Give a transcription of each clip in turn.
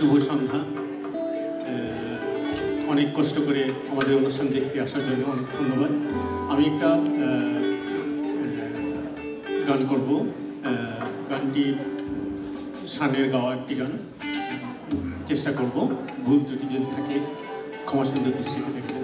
শুভ সন্ধ্যা। অনেক কষ্ট করে আমাদের অনুষ্ঠান দেখতে আসার জন্য অনেক ধন্যবাদ। আমি একটা গান করব। গানটি শানের গাওয়া একটি গান, চেষ্টা করব। ভুল যদি থাকে ক্ষমা সুন্দর দৃষ্টিতে দেখবেন।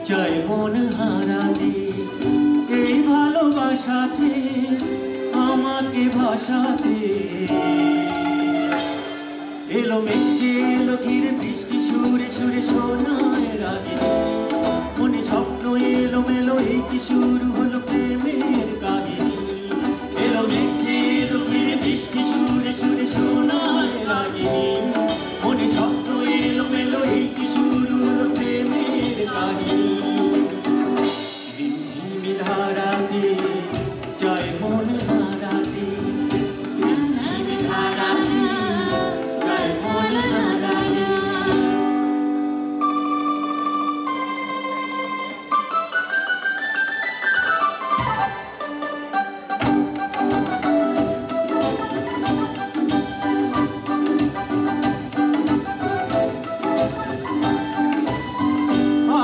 চাই মন হারাতে, এই ভালোবাসাতে আমাকে ভাসাতে। এলো মেঘে এলো ঘিরে বৃষ্টি সুরে সুরে শোনায় রাগে, মনে স্বপ্ন এলো মেলো, এই কি শুরু হলো প্রেমের কাহিনী। এলো মেঘে এলো ঘিরে বৃষ্টি সুরে সুরে শোনায় রাগিনী, মনে স্বপ্ন এলো মেলো, এই কি শুরু হলো প্রেমের কাহিনী। রিমঝিমি ধারাতে চাই মন হারাতে, রিমঝিমি ধারাতে চাই মন হারাতে।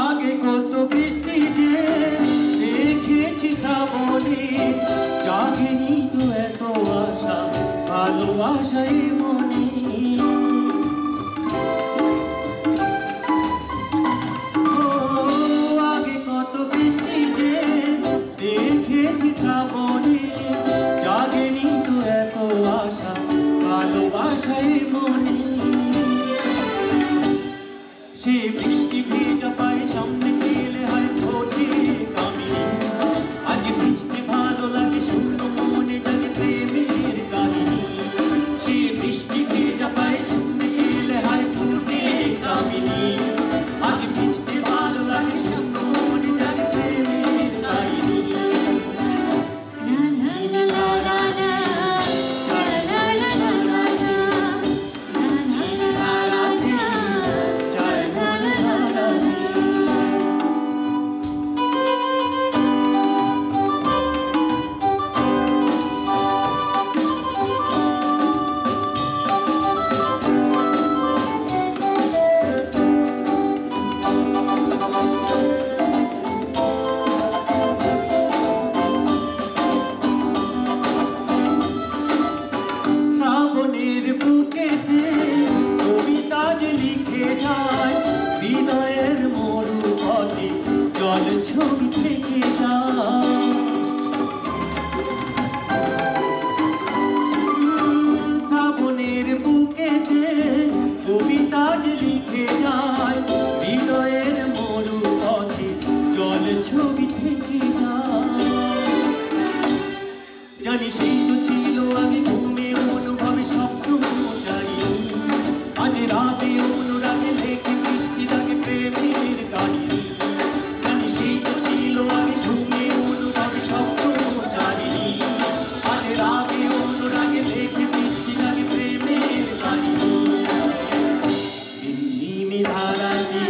আগে কত বৃষ্টিতে দেখেছি শ্রাবণে, জাগেনি তো এত আশা ভালোবাসাই মনে। আগে কত বৃষ্টিতে দেখেছি শ্রাবণে, জাগেনি তো এত আশা ভালোবাসাই মনে। সে বৃষ্টি ভেজা পায়ে সামনে গেলে হয় ভোটে কামিনী, আজ ভিজতে ভালো লাগে শূন্য মনে জাগে প্রেমের কাহিনী। সে বৃষ্টি ভেজা পায়ে সামনে গেলে হয় ভোটে কামিনী, আজ ভিজতে ভালো লাগে শূন্য মনে জাগে প্রেমের কাহিনী। শ্রাবণের বুকেতে কবিতা যে লিখে যায়, হৃদয়ের মরু পথে জল ছবি থেকে যায়। শ্রাবণের বুকেতে কবিতা যে লিখে যায়, হৃদয়ের মরু পথে জল ছবি থেকে যায়। জানি সেই তো ছিল আগে ঘুমে অনুভবে স্বপ্ন জানি, আজ রাতে অনুরাগে লেখে বৃষ্টি লাগে প্রেমের কাহিনী। জানি সেই তো ছিল আগে ঘুমে অনুভবে স্বপ্ন জানি, আজ রাতে অনুরাগে লেখে বৃষ্টি লাগে প্রেমের কাহিনী। রিমঝিমি ধারাতে